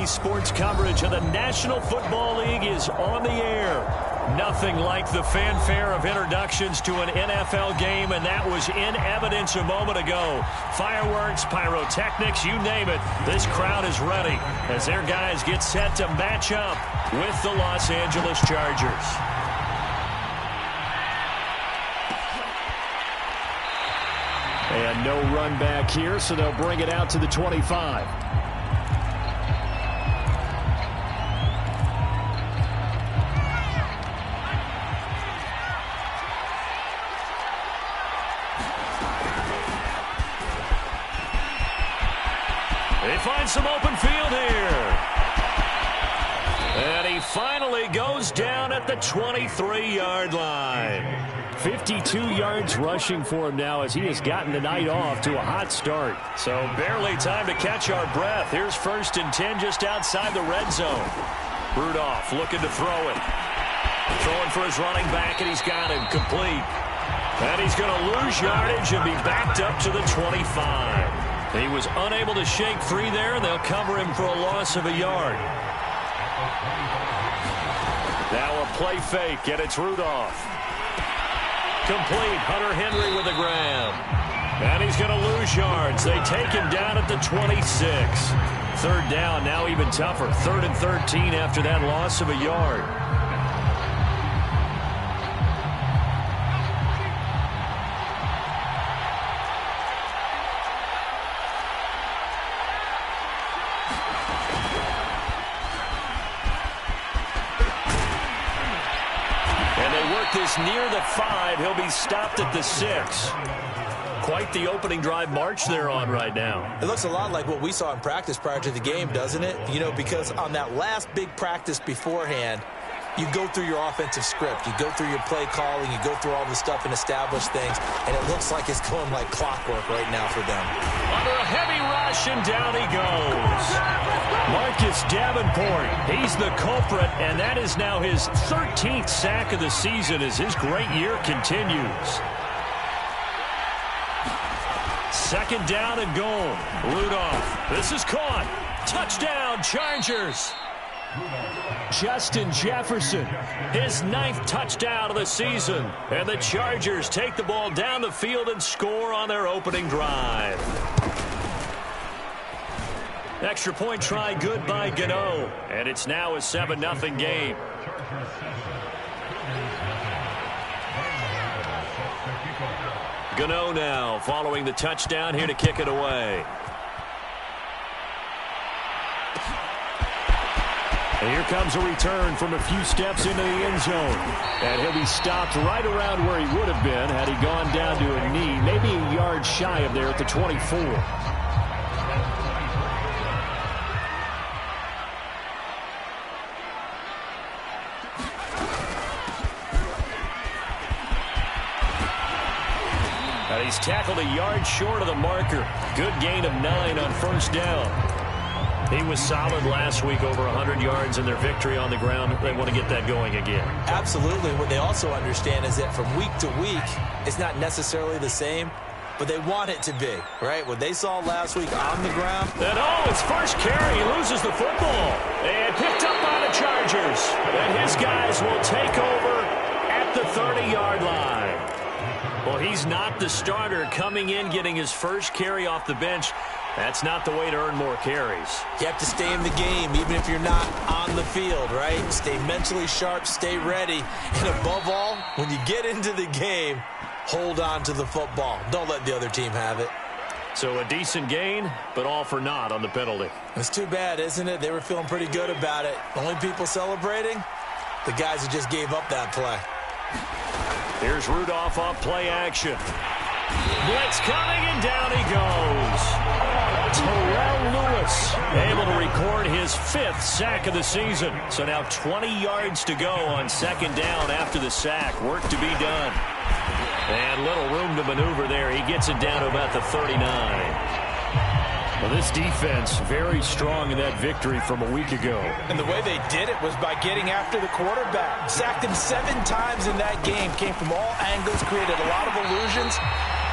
Miami sports coverage of the National Football League is on the air. Nothing like the fanfare of introductions to an NFL game, and that was in evidence a moment ago. Fireworks, pyrotechnics, you name it. This crowd is ready as their guys get set to match up with the Los Angeles Chargers. And no run back here, so they'll bring it out to the 25. They find some open field here. And he finally goes down at the 23-yard line. 52 yards rushing for him now as he has gotten the night off to a hot start. So barely time to catch our breath. Here's 1st and 10 just outside the red zone. Rudolph looking to throw it. Throwing for his running back, and he's got him complete. And he's going to lose yardage and be backed up to the 25. He was unable to shake free there, and they'll cover him for a loss of a yard. Now a play fake, and it's Rudolph. Complete. Hunter Henry with the grab. And he's going to lose yards. They take him down at the 26. 3rd down, now even tougher. 3rd and 13 after that loss of a yard. This near the 5. He'll be stopped at the 6. Quite the opening drive march they're on right now. It looks a lot like what we saw in practice prior to the game, doesn't it? You know, because on that last big practice beforehand, you go through your offensive script. You go through your play calling. You go through all the stuff and establish things. And it looks like it's going like clockwork right now for them. Under a heavy rush, and down he goes. Marcus Davenport, he's the culprit, and that is now his 13th sack of the season as his great year continues. 2nd down and goal. Rudolph, this is caught. Touchdown, Chargers. Justin Jefferson, his 9th touchdown of the season. And the Chargers take the ball down the field and score on their opening drive. Extra point try good by Gano. And it's now a 7-0 game. Gano now following the touchdown here to kick it away. And here comes a return from a few steps into the end zone. And he'll be stopped right around where he would have been had he gone down to a knee, maybe a yard shy of there at the 24. And he's tackled a yard short of the marker. Good gain of 9 on 1st down. He was solid last week, over 100 yards in their victory on the ground. They want to get that going again. Absolutely. What they also understand is that from week to week, it's not necessarily the same, but they want it to be, right? What they saw last week on the ground. And his first carry, he loses the football. And picked up by the Chargers. And his guys will take over at the 30-yard line. Well, he's not the starter coming in, getting his first carry off the bench. That's not the way to earn more carries. You have to stay in the game, even if you're not on the field, right? Stay mentally sharp, stay ready. And above all, when you get into the game, hold on to the football. Don't let the other team have it. So a decent gain, but all for naught on the penalty. It's too bad, isn't it? They were feeling pretty good about it. Only people celebrating, the guys who just gave up that play. Here's Rudolph off play action. Blitz coming, and down he goes. Terrell Lewis able to record his 5th sack of the season. So now 20 yards to go on 2nd down after the sack. Work to be done. And little room to maneuver there. He gets it down to about the 39. Well, this defense very strong in that victory from a week ago. And the way they did it was by getting after the quarterback. Sacked him 7 times in that game. Came from all angles, created a lot of illusions.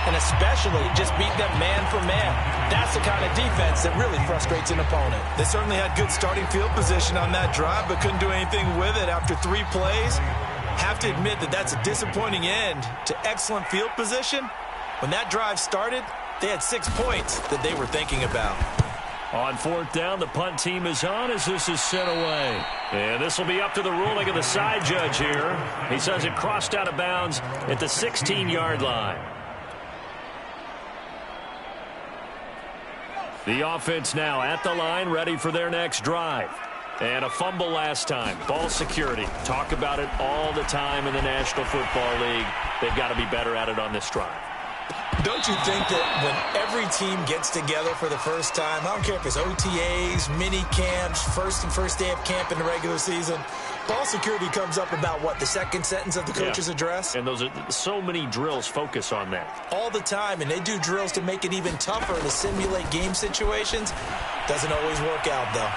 and especially just beat them man for man. That's the kind of defense that really frustrates an opponent. They certainly had good starting field position on that drive, but couldn't do anything with it after 3 plays. Have to admit that that's a disappointing end to excellent field position. When that drive started, they had 6 points that they were thinking about. On 4th down, the punt team is on as this is sent away. And this will be up to the ruling of the side judge here. He says it crossed out of bounds at the 16-yard line. The offense now at the line, ready for their next drive. And a fumble last time. Ball security. Talk about it all the time in the National Football League. They've got to be better at it on this drive. Don't you think that when every team gets together for the first time, I don't care if it's OTAs, mini camps, first day of camp in the regular season, ball security comes up about what, the second sentence of the coach's address? And those are so many drills focus on that. All the time, and they do drills to make it even tougher to simulate game situations. Doesn't always work out, though.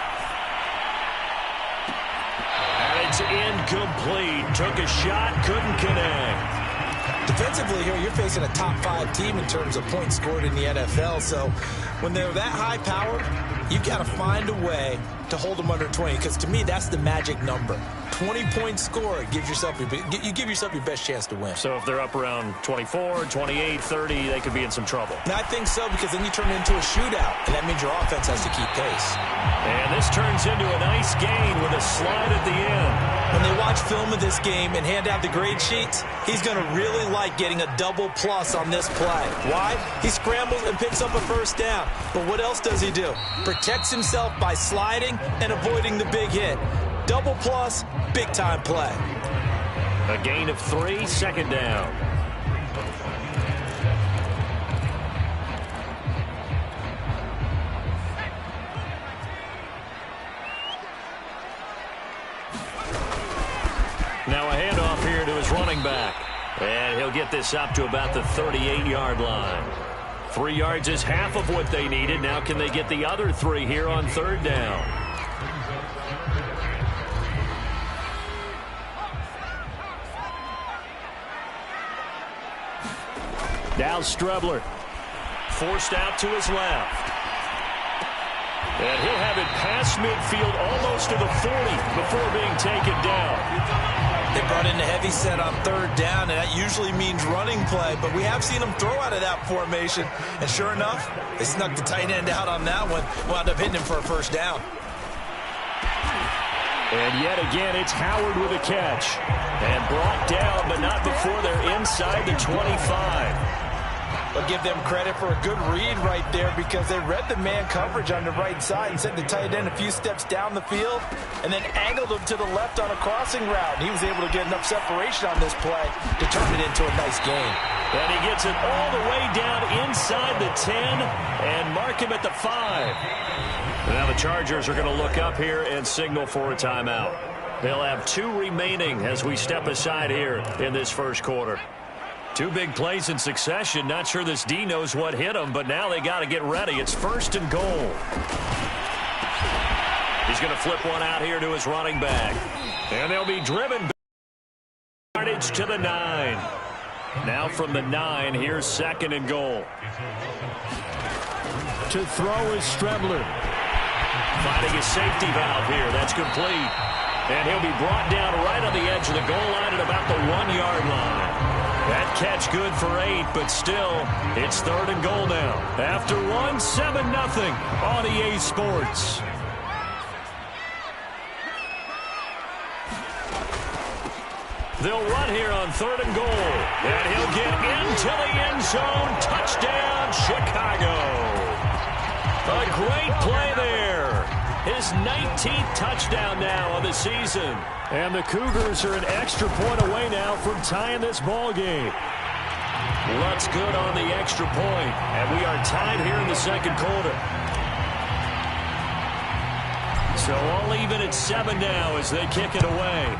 And it's incomplete. Took a shot, couldn't connect. Defensively here, you're facing a top 5 team in terms of points scored in the NFL. So when they're that high powered, you've got to find a way to hold them under 20. Because to me, that's the magic number. 20-point score gives yourself you give yourself your best chance to win. So if they're up around 24, 28, 30, they could be in some trouble. And I think so, because then you turn it into a shootout, and that means your offense has to keep pace. And this turns into a nice gain with a slide at the end. When they watch film of this game and hand out the grade sheets, he's going to really like getting a double plus on this play. Why? He scrambles and picks up a first down. But what else does he do? Protects himself by sliding and avoiding the big hit. Double plus, big-time play. A gain of 3, 2nd down. Now a handoff here to his running back. And he'll get this up to about the 38-yard line. 3 yards is half of what they needed. Now can they get the other 3 here on 3rd down? Now Strebler. Forced out to his left. And he'll have it past midfield almost to the 40 before being taken down. They brought in the heavy set on 3rd down, and that usually means running play. But we have seen them throw out of that formation. And sure enough, they snuck the tight end out on that one. Wound up hitting him for a first down. And yet again, it's Howard with a catch. And brought down, but not before they're inside the 25. I'll give them credit for a good read right there, because they read the man coverage on the right side and sent the tight end a few steps down the field and then angled him to the left on a crossing route. And he was able to get enough separation on this play to turn it into a nice gain. And he gets it all the way down inside the 10 and mark him at the 5. Now the Chargers are going to look up here and signal for a timeout. They'll have 2 remaining as we step aside here in this first quarter. 2 big plays in succession. Not sure this D knows what hit him, but now they got to get ready. It's 1st and goal. He's going to flip one out here to his running back. And they'll be driven yardage to the 9. Now from the 9, here's 2nd and goal. To throw is Strebler. Finding a safety valve here. That's complete. And he'll be brought down right on the edge of the goal line at about the 1-yard line. That catch good for 8, but still, it's 3rd and goal now. After 1, 7-0 on EA Sports. They'll run here on 3rd and goal. And he'll get into the end zone. Touchdown, Chicago. A great play there. His 19th touchdown now on the season. And the Cougars are an extra point away now from tying this ball game. Lutz good on the extra point. And we are tied here in the 2nd quarter. So all even at 7 now as they kick it away.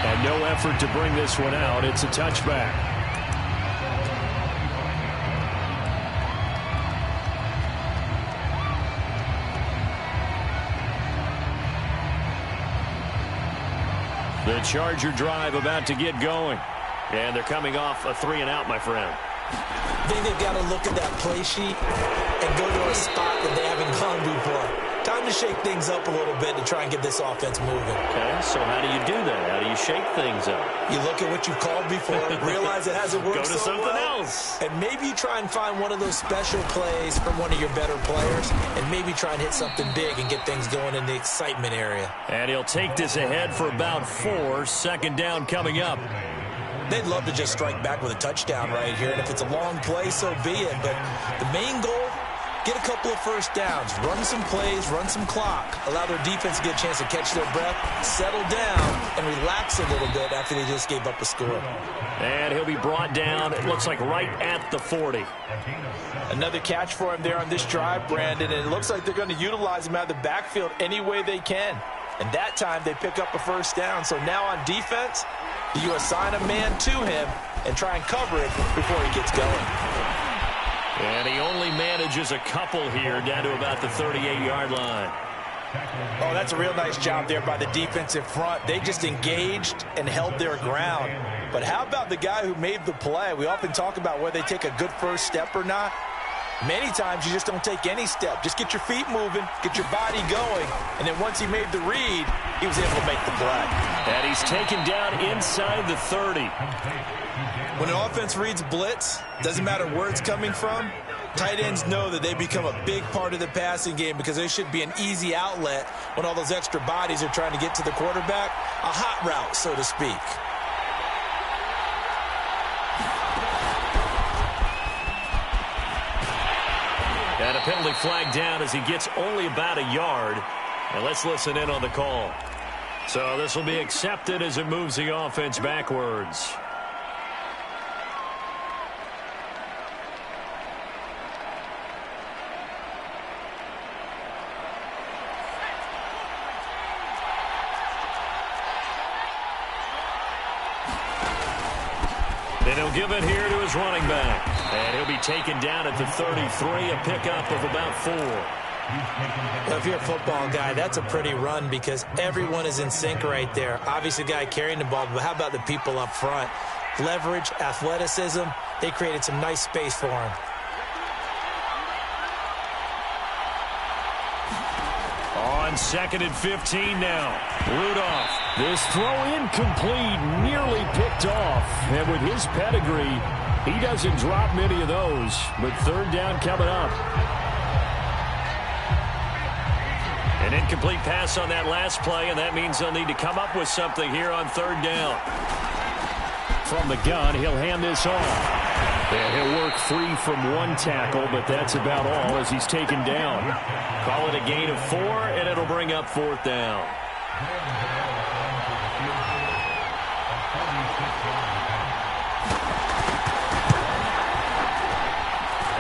And no effort to bring this one out. It's a touchback. The Charger drive about to get going. And they're coming off a 3-and-out, my friend. I think they've got to look at that play sheet and go to a spot that they haven't gone before. Time to shake things up a little bit to try and get this offense moving. Okay, so how do you do that? How do you shake things up? You look at what you've called before, realize it hasn't worked Go to so something well, else. and maybe you try and find one of those special plays from one of your better players, and maybe try and hit something big and get things going in the excitement area. And he'll take this ahead for about 4. Second down coming up. They'd love to just strike back with a touchdown right here, and if it's a long play, so be it. But the main goal, get a couple of first downs, run some plays, run some clock, allow their defense to get a chance to catch their breath, settle down, and relax a little bit after they just gave up a score. And he'll be brought down, it looks like right at the 40. Another catch for him there on this drive, Brandon, and it looks like they're going to utilize him out of the backfield any way they can. And that time they pick up a first down. So now on defense, you assign a man to him and try and cover it before he gets going. And he only manages a couple here down to about the 38-yard line. Oh, that's a real nice job there by the defensive front. They just engaged and held their ground. But how about the guy who made the play? We often talk about whether they take a good first step or not. Many times you just don't take any step. Just get your feet moving, get your body going, and then once he made the read, he was able to make the play. And he's taken down inside the 30. When an offense reads blitz, doesn't matter where it's coming from, tight ends know that they become a big part of the passing game because they should be an easy outlet when all those extra bodies are trying to get to the quarterback. A hot route, so to speak. And a penalty flag down as he gets only about a yard. And let's listen in on the call. So this will be accepted as it moves the offense backwards. And he'll give it here to his running back. And he'll be taken down at the 33, a pickup of about 4. Well, if you're a football guy, that's a pretty run because everyone is in sync right there. Obviously, the guy carrying the ball, but how about the people up front? Leverage, athleticism, they created some nice space for him. On 2nd and 15 now. Rudolph. This throw incomplete, nearly picked off. And with his pedigree, he doesn't drop many of those. But third down coming up. An incomplete pass on that last play, and that means they'll need to come up with something here on third down. From the gun, he'll hand this off. And he'll work free from one tackle, but that's about all as he's taken down. Call it a gain of 4, and it'll bring up 4th down.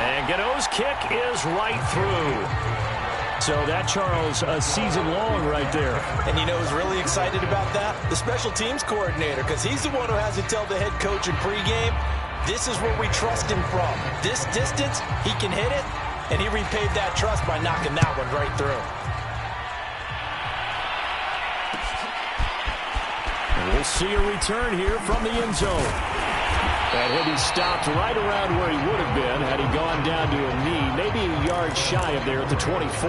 And Gano's kick is right through. So that, Charles, a season long right there. And you know who's really excited about that? The special teams coordinator, because he's the one who has to tell the head coach in pregame, this is where we trust him from. This distance, he can hit it, and he repaid that trust by knocking that one right through. And we'll see a return here from the end zone. And he'll be stopped right around where he would have been had he gone down to a knee, maybe a yard shy of there at the 24.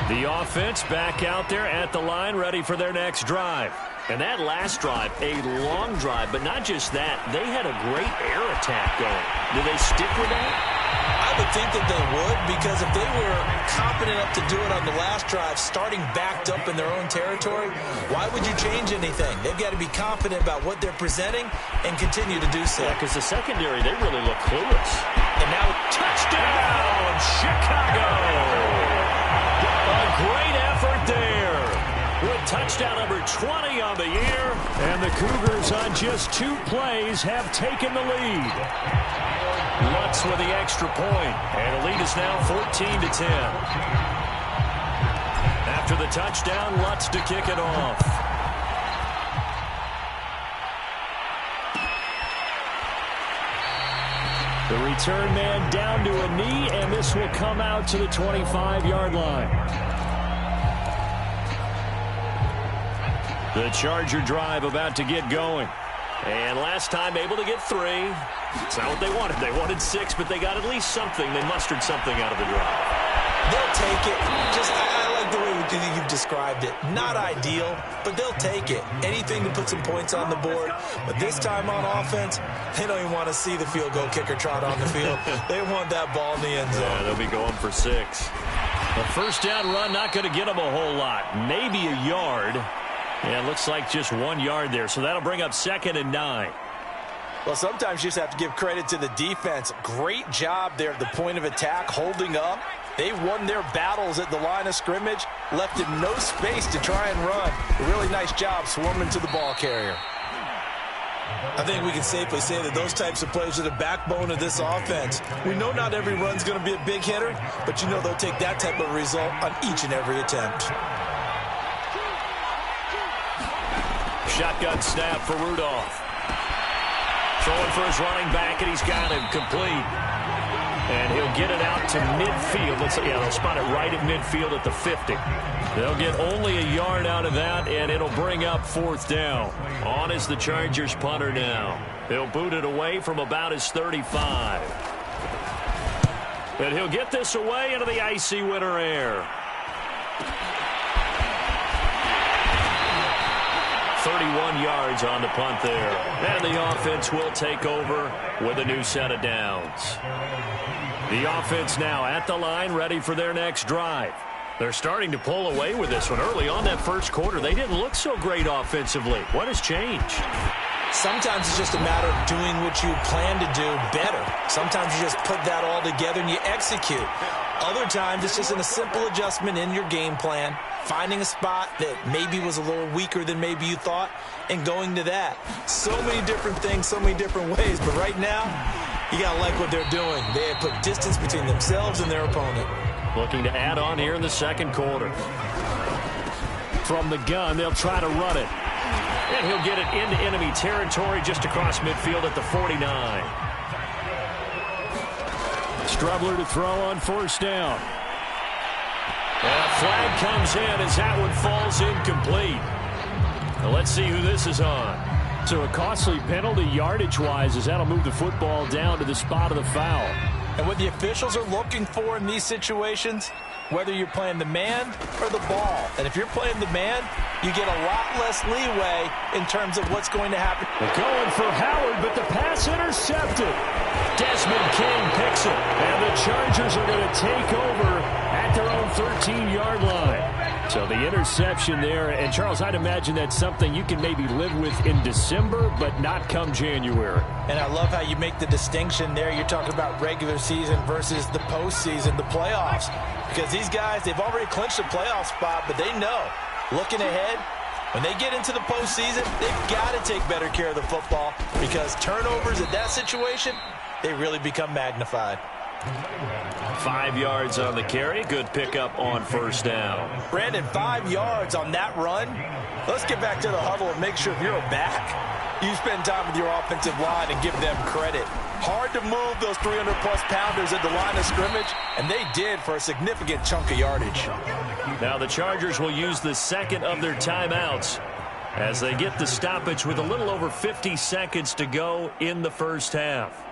The offense back out there at the line, ready for their next drive. And that last drive, a long drive, but not just that. They had a great air attack going. Do they stick with that? I would think that they would, because if they were confident enough to do it on the last drive, starting backed up in their own territory, why would you change anything? They've got to be confident about what they're presenting and continue to do so. Yeah, because the secondary, they really look clueless. And now, touchdown, Chicago! A great effort there. With touchdown number 20 on the year, and the Cougars on just 2 plays have taken the lead. Lutz with the extra point, and the lead is now 14-10. After the touchdown, Lutz to kick it off. The return man down to a knee, and this will come out to the 25-yard line. The Charger drive about to get going. And last time able to get 3. It's not what they wanted. They wanted 6, but they got at least something. They mustered something out of the drive. They'll take it. I like the way you've described it. Not ideal, but they'll take it. Anything to put some points on the board. But this time on offense, they don't even want to see the field goal kicker trot on the field. They want that ball in the end zone. Yeah, they'll be going for 6. The first down run not going to get them a whole lot. Maybe a yard. Yeah, it looks like just 1 yard there. So that'll bring up 2nd and 9. Well, sometimes you just have to give credit to the defense. Great job there at the point of attack, holding up. They won their battles at the line of scrimmage, left him no space to try and run. A really nice job swarming to the ball carrier. I think we can safely say that those types of plays are the backbone of this offense. We know not every run's going to be a big hitter, but you know they'll take that type of result on each and every attempt. Shotgun snap for Rudolph. Throwing for his running back, and he's got him complete. And he'll get it out to midfield. They'll spot it right at midfield at the 50. They'll get only a yard out of that, and it'll bring up 4th down. On is the Chargers punter now. He'll boot it away from about his 35. And he'll get this away into the icy winter air. 31 yards on the punt there. And the offense will take over with a new set of downs. The offense now at the line, ready for their next drive. They're starting to pull away with this one. Early on that first quarter, they didn't look so great offensively. What has changed? Sometimes it's just a matter of doing what you plan to do better. Sometimes you just put that all together and you execute. Other times it's just a simple adjustment in your game plan, finding a spot that maybe was a little weaker than maybe you thought, and going to that. So many different things, so many different ways. But right now, you got to like what they're doing. They have put distance between themselves and their opponent. Looking to add on here in the second quarter. From the gun, they'll try to run it. And he'll get it into enemy territory just across midfield at the 49. Strubler to throw on 1st down. And a flag comes in as that one falls incomplete. Now let's see who this is on. So a costly penalty yardage-wise as that'll move the football down to the spot of the foul. And what the officials are looking for in these situations, whether you're playing the man or the ball. And if you're playing the man, you get a lot less leeway in terms of what's going to happen. They're going for Howard, but the pass intercepted. Desmond King picks it, and the Chargers are going to take over at their own 13-yard line. So the interception there, and Charles, I'd imagine that's something you can maybe live with in December, but not come January. And I love how you make the distinction there. You're talking about regular season versus the postseason, the playoffs. Because these guys, they've already clinched a playoff spot, but they know, looking ahead, when they get into the postseason, they've got to take better care of the football because turnovers in that situation, they really become magnified. 5 yards on the carry. Good pickup on 1st down. Brandon, 5 yards on that run. Let's get back to the huddle and make sure if you're back, you spend time with your offensive line and give them credit. Hard to move those 300-plus pounders at the line of scrimmage, and they did for a significant chunk of yardage. Now the Chargers will use the 2nd of their timeouts as they get the stoppage with a little over 50 seconds to go in the first half.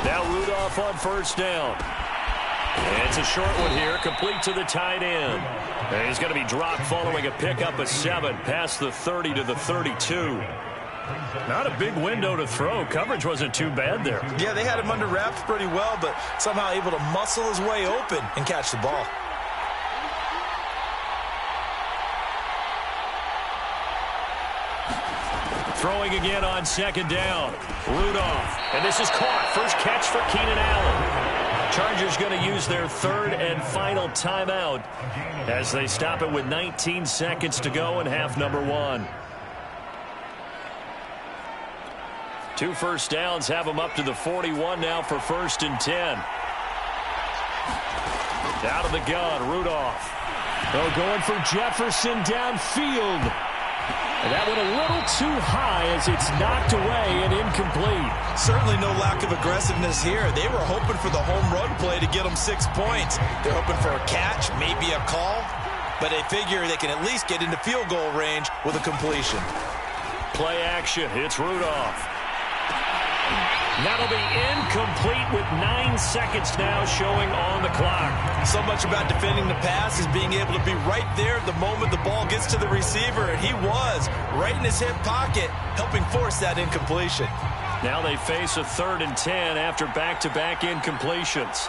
Now Rudolph on 1st down. And it's a short one here, complete to the tight end. And he's going to be dropped following a pickup of 7 past the 30 to the 32. Not a big window to throw. Coverage wasn't too bad there. Yeah, they had him under wraps pretty well, but somehow able to muscle his way open and catch the ball. Throwing again on 2nd down. Rudolph. And this is caught. First catch for Keenan Allen. Chargers going to use their 3rd and final timeout as they stop it with 19 seconds to go in half number 1. 2 first downs have them up to the 41 now for 1st and 10. Out of the gun, Rudolph. They're going for Jefferson downfield. And that went a little too high as it's knocked away and incomplete. Certainly no lack of aggressiveness here. They were hoping for the home run play to get them 6 points. They're hoping for a catch, maybe a call, but they figure they can at least get into field goal range with a completion. Play action. It's Rudolph. That'll be incomplete with 9 seconds now showing on the clock. So much about defending the pass is being able to be right there the moment the ball gets to the receiver, and he was right in his hip pocket, helping force that incompletion. Now they face a 3rd and 10 after back-to-back incompletions.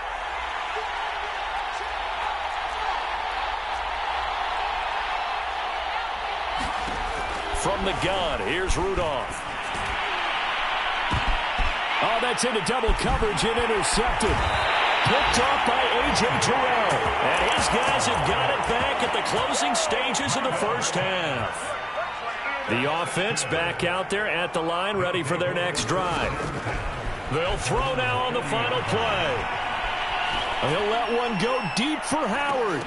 From the gun, here's Rudolph. Oh, that's into double coverage and intercepted. Picked off by A.J. Terrell. And his guys have got it back at the closing stages of the first half. The offense back out there at the line, ready for their next drive. They'll throw now on the final play. He'll let one go deep for Howard.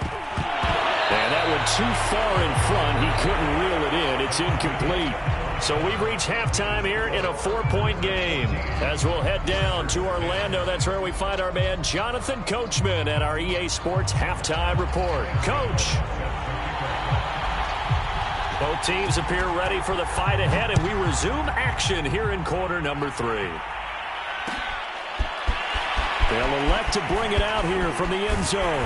And that one too far in front. He couldn't reel it in. It's incomplete. So we've reached halftime here in a 4-point game. As we'll head down to Orlando, that's where we find our man Jonathan Coachman at our EA Sports Halftime Report. Coach. Both teams appear ready for the fight ahead, and we resume action here in quarter number 3. They'll elect to bring it out here from the end zone.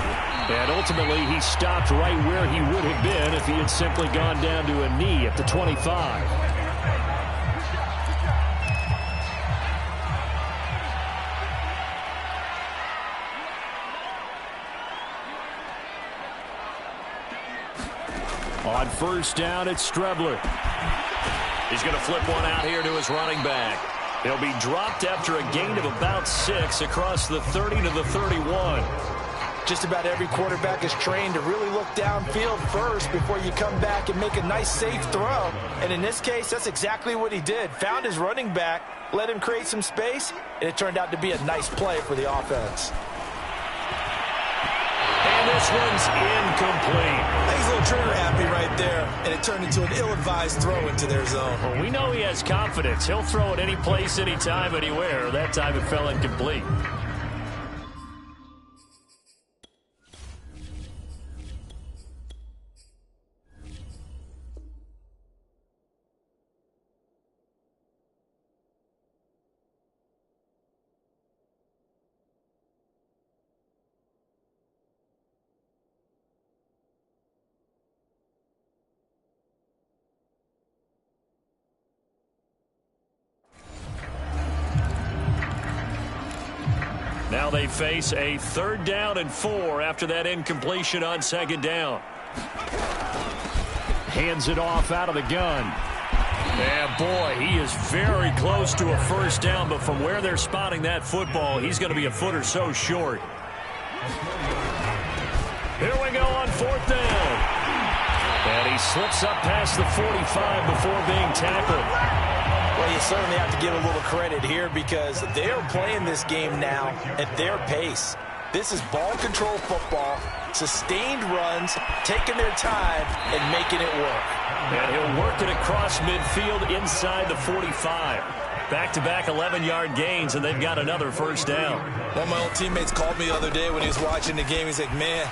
And ultimately, he stopped right where he would have been if he had simply gone down to a knee at the 25. On first down, it's Strebler. He's going to flip one out here to his running back. He'll be dropped after a gain of about 6 across the 30 to the 31. Just about every quarterback is trained to really look downfield first before you come back and make a nice, safe throw. And in this case, that's exactly what he did. Found his running back, let him create some space, and it turned out to be a nice play for the offense. And this one's incomplete. He's a little trigger happy right there, and it turned into an ill-advised throw into their zone. Well, we know he has confidence. He'll throw it any place, anytime, anywhere. That time it fell incomplete. Now they face a 3rd down and 4 after that incompletion on 2nd down. Hands it off out of the gun. And boy, he is very close to a first down, but from where they're spotting that football, he's going to be a foot or so short. Here we go on 4th down. And he slips up past the 45 before being tackled. Well, you certainly have to give a little credit here because they're playing this game now at their pace. This is ball control football, sustained runs, taking their time, and making it work. And he'll work it across midfield inside the 45. Back-to-back 11-yard gains, and they've got another first down. One of my old teammates called me the other day when he was watching the game. He's like, man,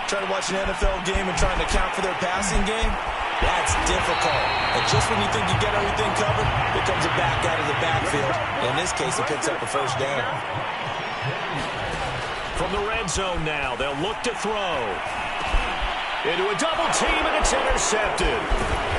trying to watch an NFL game and trying to account for their passing game? That's difficult. And just when you think you get everything covered, here comes a back out of the backfield. In this case, he picks up a first down. From the red zone now, they'll look to throw. Into a double team, and it's intercepted.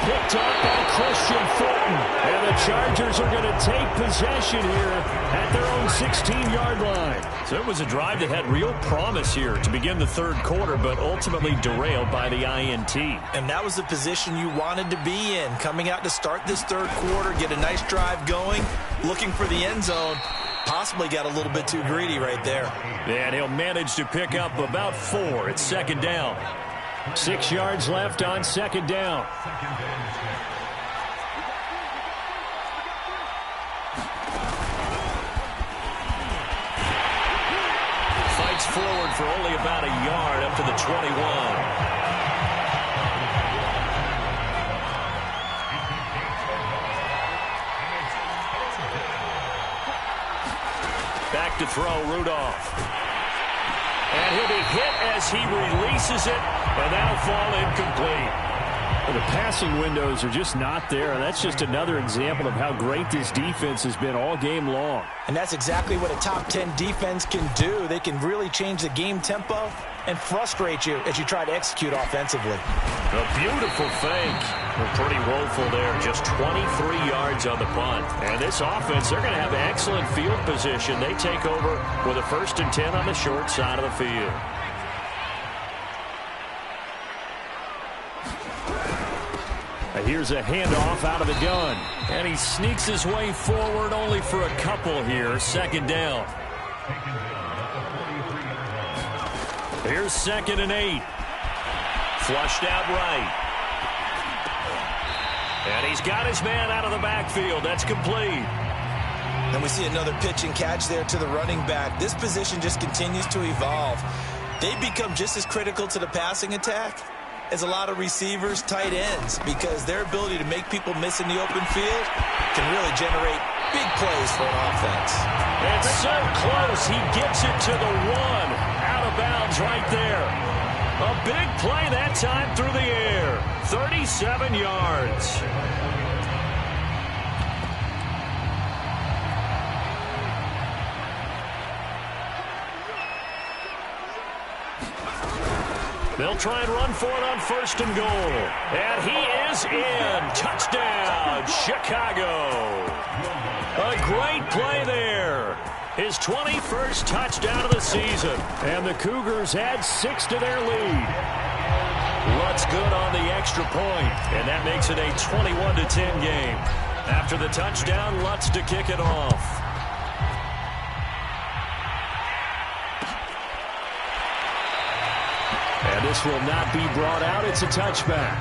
Picked up by Christian Fulton. And the Chargers are going to take possession here at their own 16-yard line. So it was a drive that had real promise here to begin the 3rd quarter, but ultimately derailed by the INT. And that was the position you wanted to be in. Coming out to start this 3rd quarter, get a nice drive going, looking for the end zone. Possibly got a little bit too greedy right there. And he'll manage to pick up about 4. It's 2nd down. 6 yards left on 2nd down. Fights forward for only about a yard up to the 21. Back to throw, Rudolph. And he'll be hit as he releases it, and that'll fall incomplete. Well, the passing windows are just not there, and that's just another example of how great this defense has been all game long. And that's exactly what a top 10 defense can do. They can really change the game tempo and frustrate you as you try to execute offensively. A beautiful fake. They're pretty woeful there. Just 23 yards on the punt. And this offense, they're going to have excellent field position. They take over with a 1st and 10 on the short side of the field. Here's a handoff out of the gun. And he sneaks his way forward only for a couple here. 2nd down. Here's 2nd and 8. Flushed out right. And he's got his man out of the backfield. That's complete. And we see another pitch and catch there to the running back. This position just continues to evolve. They become just as critical to the passing attack as a lot of receivers, tight ends, because their ability to make people miss in the open field can really generate big plays for an offense. It's so close. He gets it to the 1. Out of bounds right there. A big play that time through the air. 37 yards. They'll try and run for it on 1st and goal. And he is in. Touchdown, Chicago. A great play there. His 21st touchdown of the season. And the Cougars add 6 to their lead. Lutz good on the extra point. And that makes it a 21-10 game. After the touchdown, Lutz to kick it off. And this will not be brought out. It's a touchback.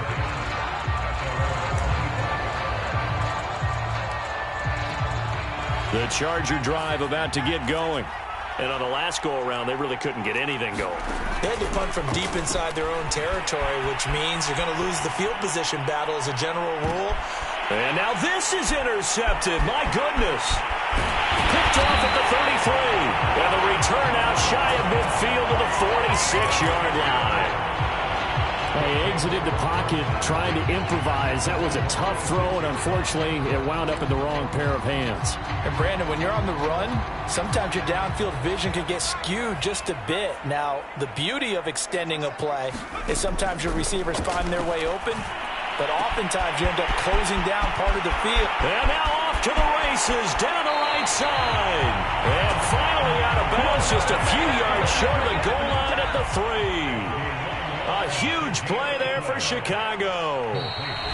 The Charger drive about to get going. And on the last go-around, they really couldn't get anything going. They had to punt from deep inside their own territory, which means you're going to lose the field position battle as a general rule. And now this is intercepted. My goodness. Picked off at the 33. And the return out shy of midfield to the 46-yard line. They exited the pocket trying to improvise. That was a tough throw, and unfortunately, it wound up in the wrong pair of hands. And Brandon, when you're on the run, sometimes your downfield vision can get skewed just a bit. Now, the beauty of extending a play is sometimes your receivers find their way open, but oftentimes you end up closing down part of the field. And now off to the races, down the right side. And finally out of bounds, just a few yards short of the goal line at the 3. A huge play there for Chicago.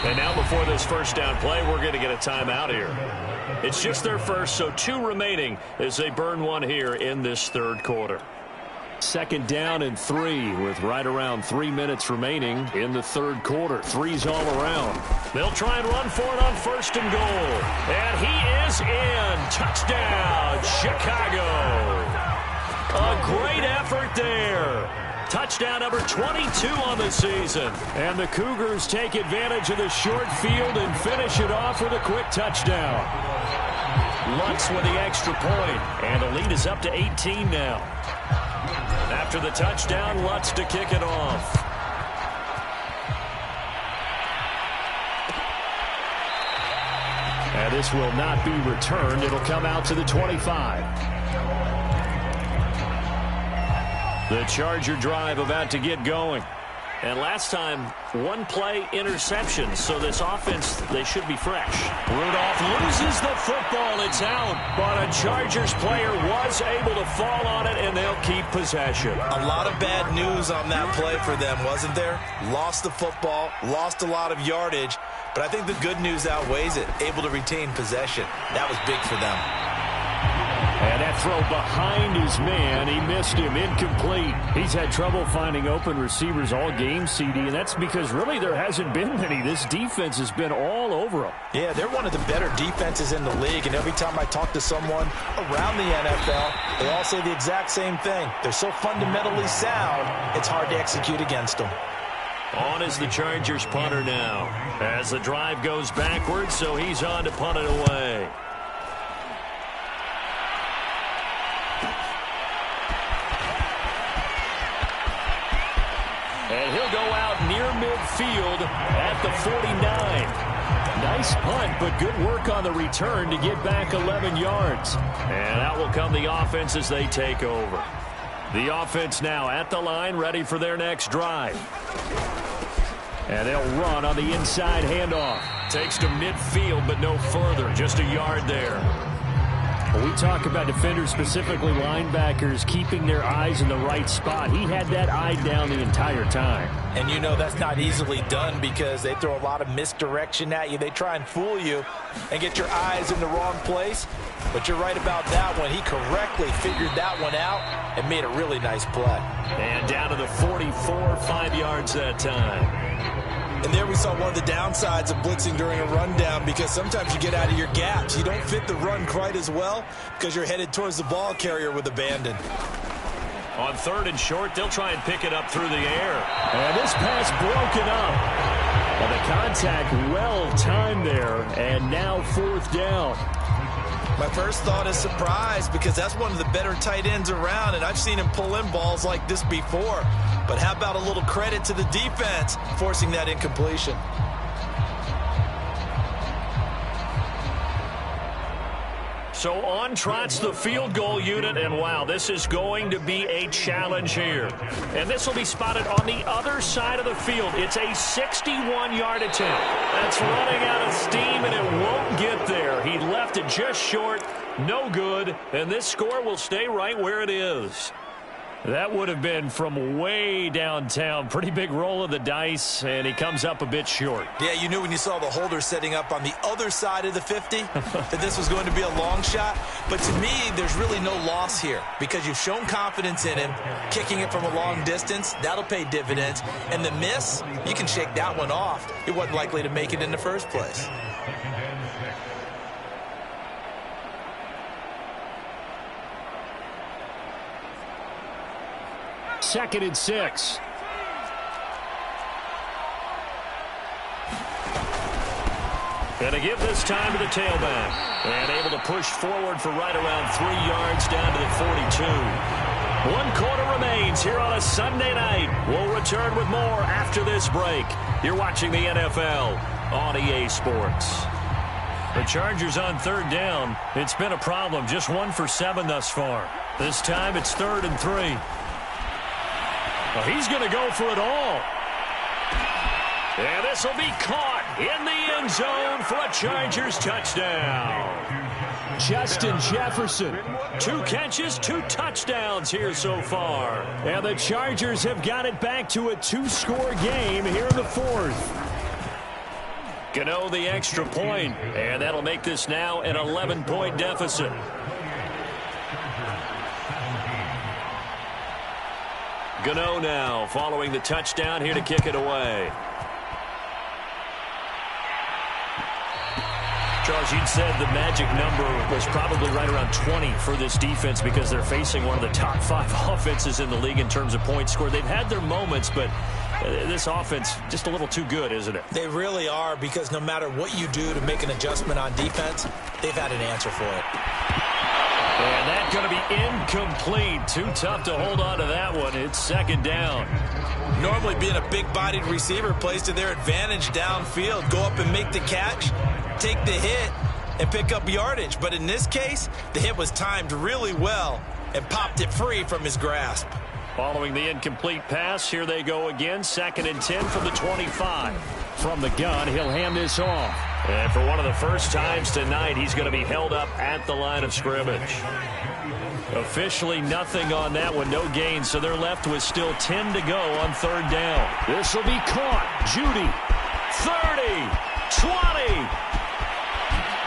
And now before this 1st down play, we're going to get a timeout here. It's just their first, so 2 remaining as they burn 1 here in this 3rd quarter. 2nd down and 3 with right around 3 minutes remaining in the 3rd quarter. 3's all around. They'll try and run for it on 1st and goal. And he is in. Touchdown, Chicago. A great effort there. Touchdown number 22 on the season. And the Cougars take advantage of the short field and finish it off with a quick touchdown. Lutz with the extra point. And the lead is up to 18 now. After the touchdown, Lutz to kick it off. And this will not be returned. It'll come out to the 25. The Charger drive about to get going. And last time, 1 play interception. So this offense, they should be fresh. Rudolph loses the football. It's out. But a Chargers player was able to fall on it, and they'll keep possession. A lot of bad news on that play for them, wasn't there? Lost the football, lost a lot of yardage. But I think the good news outweighs it. Able to retain possession. That was big for them. And that throw behind his man, he missed him, incomplete. He's had trouble finding open receivers all game, CD, and that's because really there hasn't been many. This defense has been all over them. Yeah, they're one of the better defenses in the league, and every time I talk to someone around the NFL, they all say the exact same thing. They're so fundamentally sound, it's hard to execute against them. On is the Chargers punter now. As the drive goes backwards, so he's on to punt it away. midfield at the 49. Nice punt, but good work on the return to get back 11 yards. And out will come the offense as they take over. The offense now at the line, ready for their next drive. And they'll run on the inside handoff. Takes to midfield, but no further. Just a yard there. When we talk about defenders, specifically linebackers, keeping their eyes in the right spot, he had that eye down the entire time. And you know that's not easily done because they throw a lot of misdirection at you. They try and fool you and get your eyes in the wrong place. But you're right about that one. He correctly figured that one out and made a really nice play. And down to the 44, 5 yards that time. And there we saw one of the downsides of blitzing during a rundown because sometimes you get out of your gaps. You don't fit the run quite as well because you're headed towards the ball carrier with abandon. On 3rd and short, they'll try and pick it up through the air. And this pass broken up. And the contact well timed there. And now 4th down. My first thought is surprise because that's one of the better tight ends around, and I've seen him pull in balls like this before. But how about a little credit to the defense forcing that incompletion? So on trots the field goal unit, and wow, this is going to be a challenge here. And this will be spotted on the other side of the field. It's a 61-yard attempt. That's running out of steam, and it won't get there. He left it just short, no good, and this score will stay right where it is. That would have been from way downtown. Pretty big roll of the dice, and he comes up a bit short. Yeah, you knew when you saw the holder setting up on the other side of the 50 that this was going to be a long shot. But to me, there's really no loss here because you've shown confidence in him. Kicking it from a long distance, that'll pay dividends. And the miss, you can shake that one off. He wasn't likely to make it in the first place. Second and 6. And a give this time to the tailback. And able to push forward for right around 3 yards down to the 42. 1 quarter remains here on a Sunday night. We'll return with more after this break. You're watching the NFL on EA Sports. The Chargers on 3rd down. It's been a problem. Just 1 for 7 thus far. This time it's 3rd and 3. Well, he's going to go for it all. And this will be caught in the end zone for a Chargers touchdown. Justin Jefferson, 2 catches, 2 touchdowns here so far. And the Chargers have got it back to a 2-score game here in the 4th. Gano the extra point, and that'll make this now an 11-point deficit. Gano now following the touchdown here to kick it away. Charles, you'd said the magic number was probably right around 20 for this defense because they're facing one of the top 5 offenses in the league in terms of points scored. They've had their moments, but this offense just a little too good, isn't it? They really are because no matter what you do to make an adjustment on defense, they've had an answer for it. And that's going to be incomplete. Too tough to hold on to that one. It's 2nd down. Normally being a big-bodied receiver plays to their advantage downfield. Go up and make the catch, take the hit, and pick up yardage. But in this case, the hit was timed really well and popped it free from his grasp. Following the incomplete pass, here they go again. 2nd and 10 from the 25. From the gun, he'll hand this off. And for one of the first times tonight, he's going to be held up at the line of scrimmage. Officially nothing on that one, no gain, so they're left with still 10 to go on 3rd down. This will be caught. Judy, 30, 20.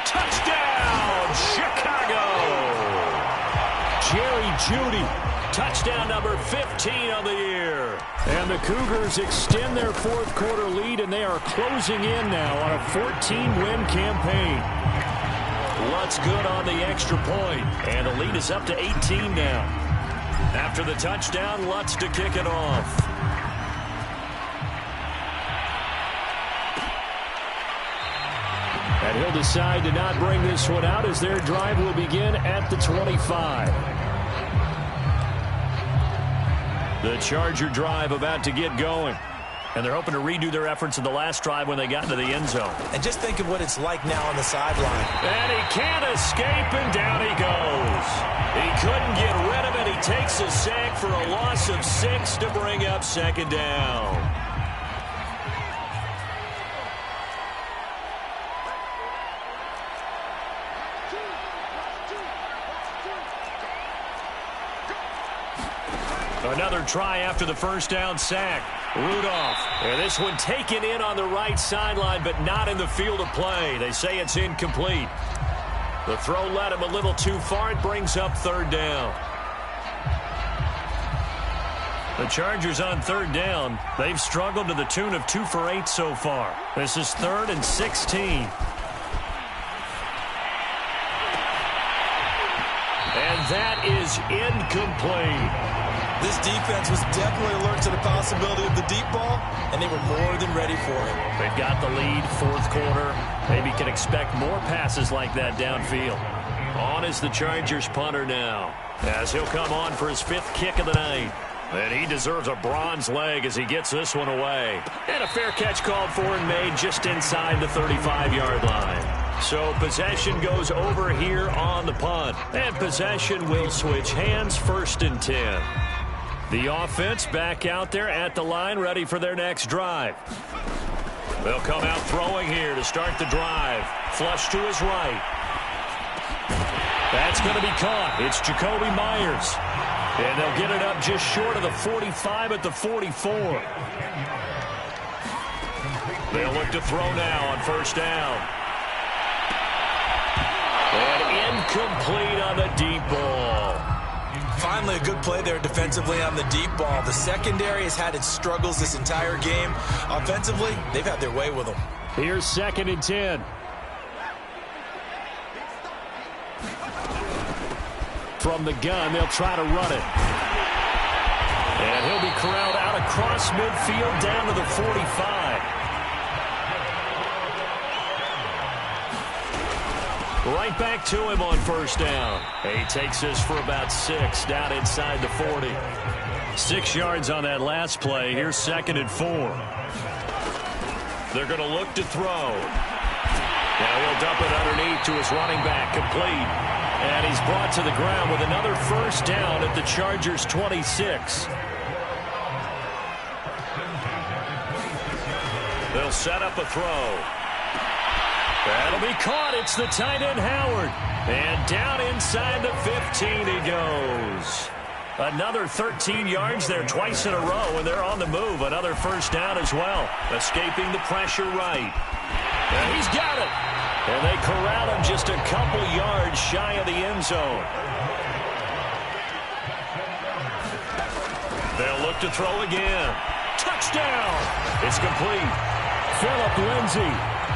Touchdown, Chicago. Jerry Judy, touchdown number 15 of the year. And the Cougars extend their 4th quarter lead, and they are closing in now on a 14-win campaign. Lutz good on the extra point, and the lead is up to 18 now. After the touchdown, Lutz to kick it off. And he'll decide to not bring this one out as their drive will begin at the 25. The Charger drive about to get going. And they're hoping to redo their efforts in the last drive when they got into the end zone. And just think of what it's like now on the sideline. And he can't escape, and down he goes. He couldn't get rid of it. He takes a sack for a loss of 6 to bring up second down. Another try after the first down sack. Rudolph. And this one taken in on the right sideline, but not in the field of play. They say it's incomplete. The throw led him a little too far. It brings up third down. The Chargers on third down. They've struggled to the tune of 2 for 8 so far. This is 3rd and 16. And that is incomplete. This defense was definitely alert to the possibility of the deep ball, and they were more than ready for it. They've got the lead, 4th quarter. Maybe can expect more passes like that downfield. On is the Chargers punter now, as he'll come on for his 5th kick of the night. And he deserves a bronze leg as he gets this one away. And a fair catch called for and made just inside the 35-yard line. So possession goes over here on the punt. And possession will switch hands, 1st and 10. The offense back out there at the line, ready for their next drive. They'll come out throwing here to start the drive. Flush to his right. That's going to be caught. It's Jacoby Myers. And they'll get it up just short of the 45 at the 44. They'll look to throw now on 1st down. And incomplete on the deep ball. Finally, a good play there defensively on the deep ball. The secondary has had its struggles this entire game. Offensively, they've had their way with them. Here's 2nd and 10. From the gun, they'll try to run it. And he'll be corralled out across midfield down to the 45. Right back to him on 1st down. He takes this for about 6 down inside the 40. 6 yards on that last play. Here's 2nd and 4. They're going to look to throw. Now he'll dump it underneath to his running back, complete. And he's brought to the ground with another 1st down at the Chargers' 26. They'll set up a throw. That'll be caught. It's the tight end, Howard. And down inside the 15 he goes. Another 13 yards there twice in a row, and they're on the move. Another 1st down as well. Escaping the pressure right. And he's got it. And they corral him just a couple yards shy of the end zone. They'll look to throw again. Touchdown. It's complete. Phillip Lindsay,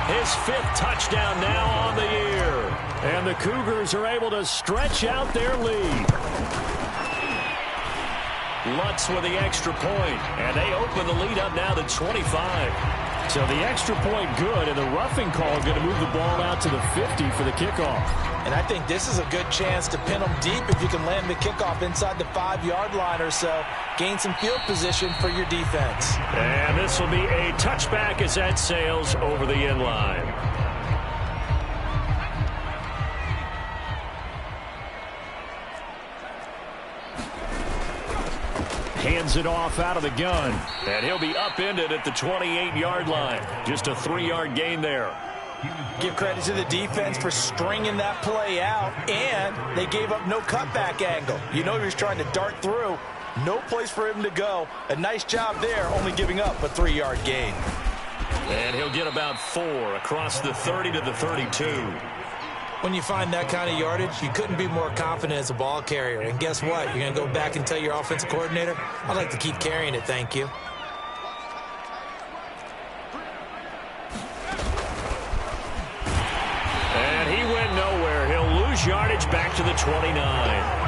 his 5th touchdown now on the year. And the Cougars are able to stretch out their lead. Lutz with the extra point, and they open the lead up now to 25. So the extra point good, and the roughing call going to move the ball out to the 50 for the kickoff. And I think this is a good chance to pin them deep if you can land the kickoff inside the 5-yard line or so. Gain some field position for your defense. And this will be a touchback as that sails over the end line. Hands it off out of the gun. And he'll be upended at the 28-yard line. Just a 3-yard gain there. Give credit to the defense for stringing that play out, and they gave up no cutback angle. You know he was trying to dart through. No place for him to go. A nice job there, only giving up a 3-yard gain. And he'll get about 4 across the 30 to the 32. When you find that kind of yardage, you couldn't be more confident as a ball carrier. And guess what? You're going to go back and tell your offensive coordinator, I'd like to keep carrying it, thank you. And he went nowhere. He'll lose yardage back to the 29.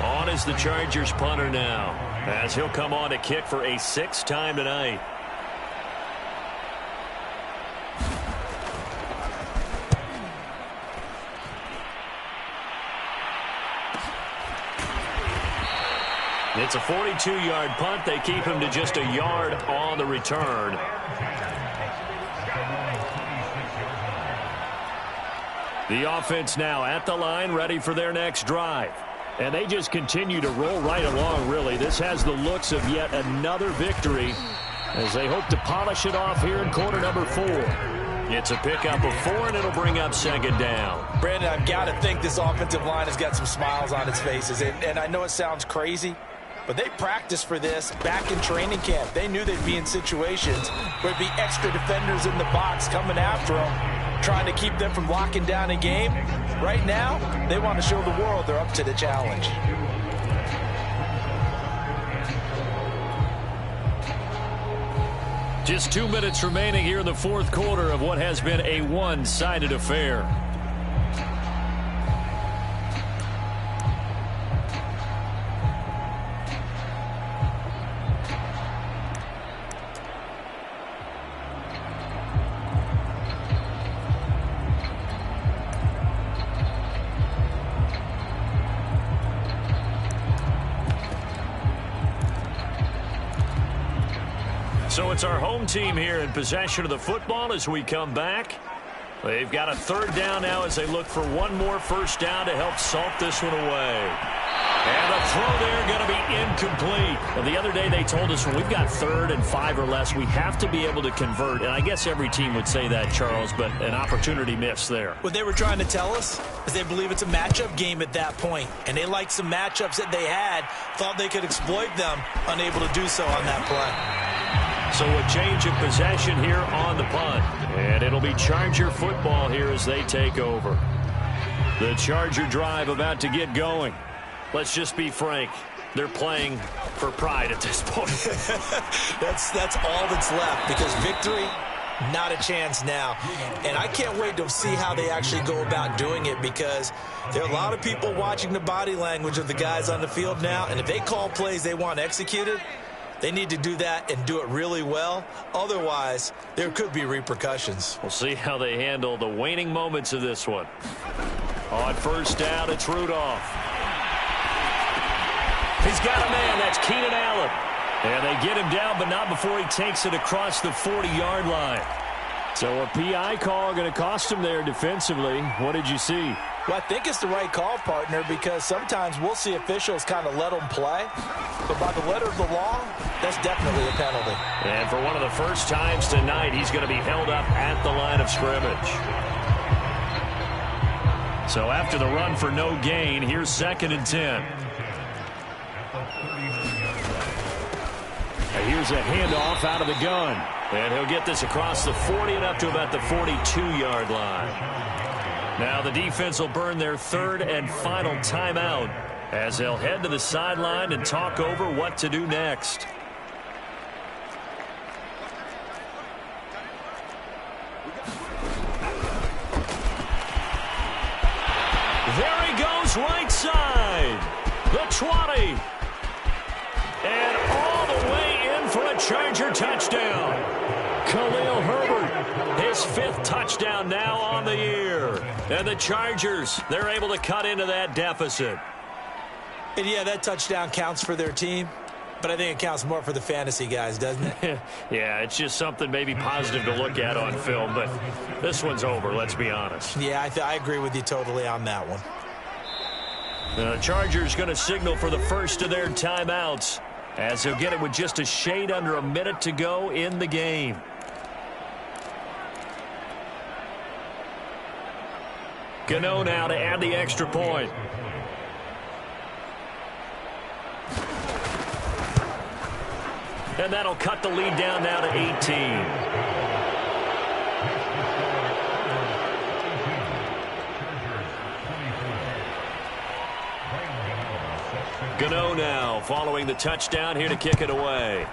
On is the Chargers punter now, as he'll come on to kick for a 6th time tonight. It's a 42-yard punt. They keep him to just a yard on the return. The offense now at the line, ready for their next drive. And they just continue to roll right along, really. This has the looks of yet another victory as they hope to polish it off here in quarter number 4. It's a pickup of 4, and it'll bring up second down. Brandon, I've got to think this offensive line has got some smiles on its faces. And I know it sounds crazy, but they practiced for this back in training camp. They knew they'd be in situations where there'd be extra defenders in the box coming after them, trying to keep them from locking down a game. Right now, they want to show the world they're up to the challenge. Just 2 minutes remaining here in the fourth quarter of what has been a one-sided affair. So it's our home team here in possession of the football as we come back. They've got a third down now as they look for one more first down to help salt this one away. And the throw there going to be incomplete. Well, the other day they told us when we've got 3rd and 5 or less, we have to be able to convert. And I guess every team would say that, Charles, but an opportunity missed there. What they were trying to tell us is they believe it's a matchup game at that point. And they liked some matchups that they had, thought they could exploit them, unable to do so on that play. So a change of possession here on the punt. And it'll be Charger football here as they take over. The Charger drive about to get going. Let's just be frank. They're playing for pride at this point. That's all that's left, because victory, not a chance now. And I can't wait to see how they actually go about doing it, because there are a lot of people watching the body language of the guys on the field now. And if they call plays they want executed, they need to do that and do it really well. Otherwise, there could be repercussions. We'll see how they handle the waning moments of this one. On first down, it's Rudolph. He's got a man. That's Keenan Allen. And they get him down, but not before he takes it across the 40-yard line. So a PI call going to cost him there defensively. What did you see? Well, I think it's the right call, partner, because sometimes we'll see officials kind of let them play. But by the letter of the law, that's definitely a penalty. And for one of the first times tonight, he's going to be held up at the line of scrimmage. So after the run for no gain, here's 2nd and 10. And here's a handoff out of the gun. And he'll get this across the 40 and up to about the 42-yard line. Now the defense will burn their 3rd and final timeout as they'll head to the sideline and talk over what to do next. There he goes, right side. The 20. And all the way in for a Charger touchdown. Khalil Herbert, his 5th touchdown now on the year. And the Chargers, they're able to cut into that deficit. And yeah, that touchdown counts for their team, but I think it counts more for the fantasy guys, doesn't it? Yeah, it's just something maybe positive to look at on film, but this one's over, let's be honest. Yeah, I agree with you totally on that one. The Chargers going to signal for the first of their timeouts as they'll get it with just a shade under a minute to go in the game. Gano now to add the extra point. And that'll cut the lead down now to 18. Gano now following the touchdown here to kick it away.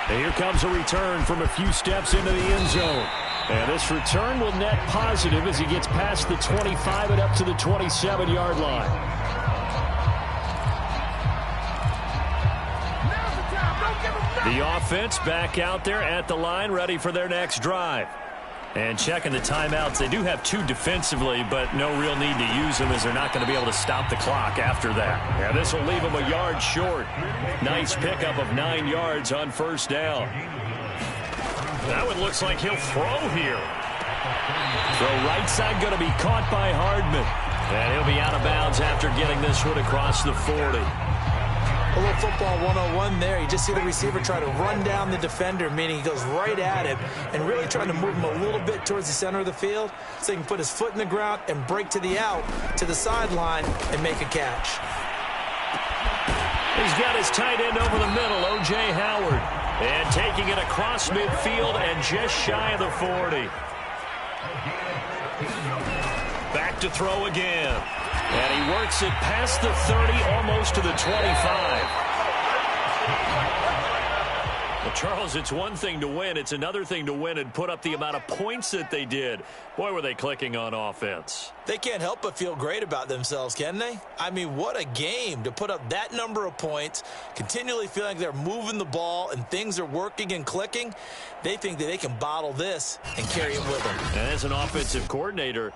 And here comes a return from a few steps into the end zone. And this return will net positive as he gets past the 25 and up to the 27-yard line. The offense back out there at the line, ready for their next drive. And checking the timeouts, they do have 2 defensively, but no real need to use them as they're not going to be able to stop the clock after that. Yeah, this will leave them a yard short. Nice pickup of 9 yards on first down. That one looks like he'll throw here. Throw right side going to be caught by Hardman. And he'll be out of bounds after getting this one across the 40. A little football 101 there. You just see the receiver try to run down the defender, meaning he goes right at him and really trying to move him a little bit towards the center of the field so he can put his foot in the ground and break to the out, to the sideline, and make a catch. He's got his tight end over the middle, O.J. Howard. And taking it across midfield and just shy of the 40. Back to throw again. And he works it past the 30, almost to the 25. Well, Charles, it's one thing to win. It's another thing to win and put up the amount of points that they did. Boy, were they clicking on offense. They can't help but feel great about themselves, can they? I mean, what a game to put up that number of points, continually feeling like they're moving the ball and things are working and clicking. They think that they can bottle this and carry it with them. And as an offensive coordinator,